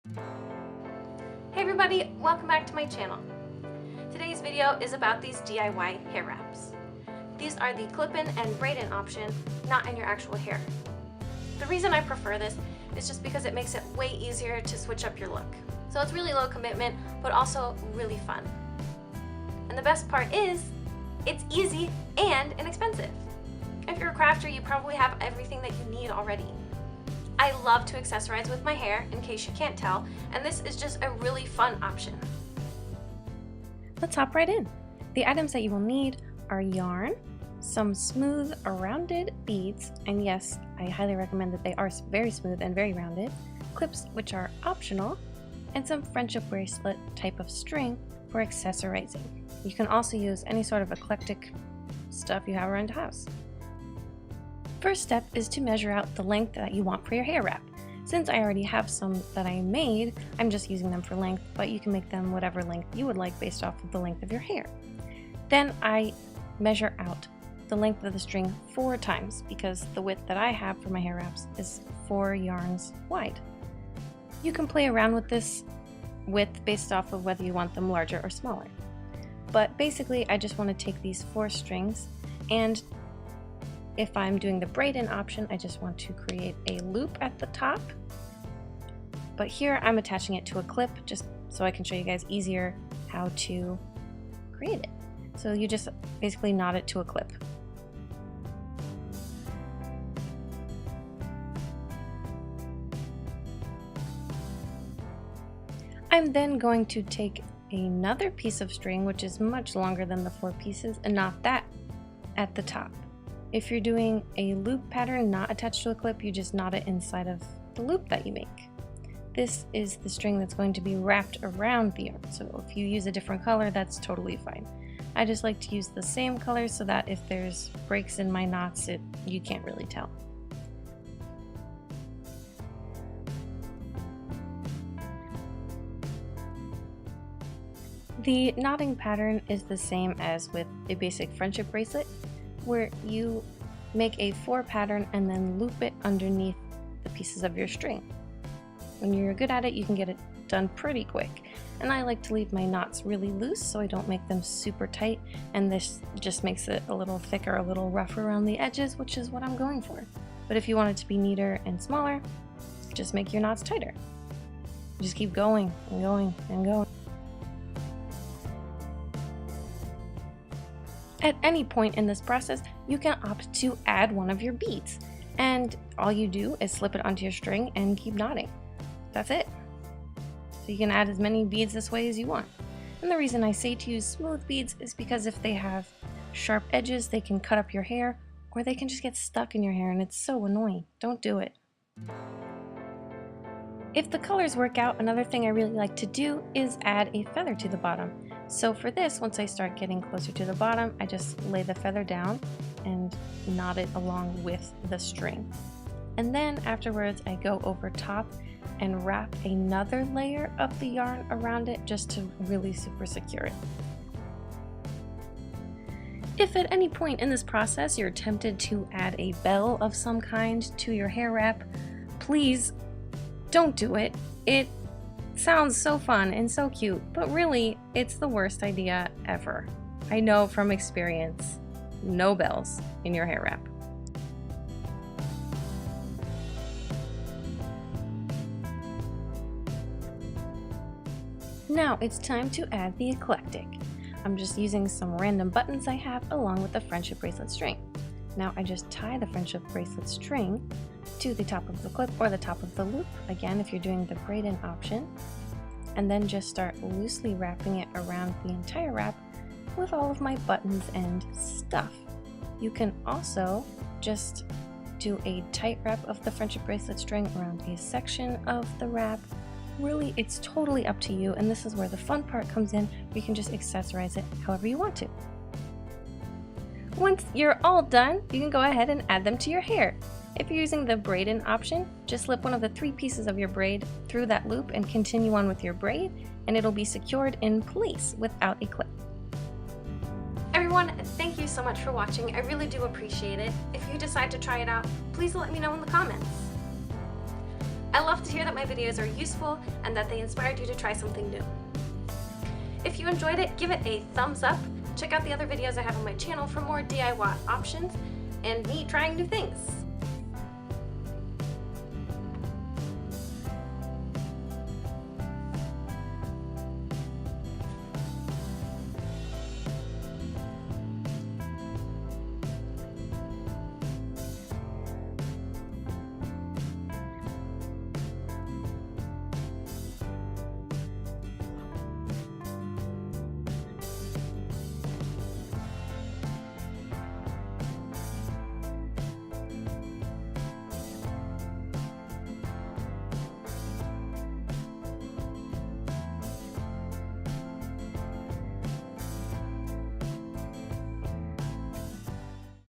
Hey everybody, welcome back to my channel. Today's video is about these DIY hair wraps. These are the clip-in and braid-in option, not in your actual hair. The reason I prefer this is just because it makes it way easier to switch up your look. So it's really low commitment, but also really fun. And the best part is, it's easy and inexpensive. If you're a crafter, you probably have everything that you need already. I love to accessorize with my hair, in case you can't tell, and this is just a really fun option. Let's hop right in. The items that you will need are yarn, some smooth, rounded beads, and yes, I highly recommend that they are very smooth and very rounded, clips which are optional, and some friendship bracelet type of string for accessorizing. You can also use any sort of eclectic stuff you have around the house. First step is to measure out the length that you want for your hair wrap. Since I already have some that I made, I'm just using them for length, but you can make them whatever length you would like based off of the length of your hair. Then I measure out the length of the string 4 times because the width that I have for my hair wraps is 4 yarns wide. You can play around with this width based off of whether you want them larger or smaller. But basically, I just want to take these 4 strings, and if I'm doing the braid-in option, I just want to create a loop at the top. But here I'm attaching it to a clip just so I can show you guys easier how to create it. So you just basically knot it to a clip. I'm then going to take another piece of string, which is much longer than the 4 pieces, and knot that at the top. If you're doing a loop pattern not attached to a clip, you just knot it inside of the loop that you make. This is the string that's going to be wrapped around the yarn, so if you use a different color, that's totally fine. I just like to use the same color so that if there's breaks in my knots, you can't really tell. The knotting pattern is the same as with a basic friendship bracelet, where you make a 4 pattern and then loop it underneath the pieces of your string. When you're good at it, you can get it done pretty quick. And I like to leave my knots really loose so I don't make them super tight, and this just makes it a little thicker, a little rougher around the edges, which is what I'm going for. But if you want it to be neater and smaller, just make your knots tighter. Just keep going and going and going. At any point in this process, you can opt to add one of your beads, and all you do is slip it onto your string and keep knotting. That's it. So you can add as many beads this way as you want. And the reason I say to use smooth beads is because if they have sharp edges, they can cut up your hair, or they can just get stuck in your hair, and it's so annoying. Don't do it. If the colors work out, another thing I really like to do is add a feather to the bottom. So for this, once I start getting closer to the bottom, I just lay the feather down and knot it along with the string. And then afterwards, I go over top and wrap another layer of the yarn around it just to really super secure it. If at any point in this process you're tempted to add a bell of some kind to your hair wrap, please don't do it. It sounds so fun and so cute, but really, it's the worst idea ever. I know from experience, no bells in your hair wrap. Now it's time to add the eclectic. I'm just using some random buttons I have along with the friendship bracelet string. Now I just tie the friendship bracelet string to the top of the clip or the top of the loop, again if you're doing the braid-in option, and then just start loosely wrapping it around the entire wrap with all of my buttons and stuff. You can also just do a tight wrap of the friendship bracelet string around a section of the wrap. Really, it's totally up to you, and this is where the fun part comes in, where you can just accessorize it however you want to. Once you're all done, you can go ahead and add them to your hair. If you're using the braid-in option, just slip one of the 3 pieces of your braid through that loop and continue on with your braid, and it'll be secured in place without a clip. Everyone, thank you so much for watching. I really do appreciate it. If you decide to try it out, please let me know in the comments. I love to hear that my videos are useful and that they inspired you to try something new. If you enjoyed it, give it a thumbs up. Check out the other videos I have on my channel for more DIY options and me trying new things.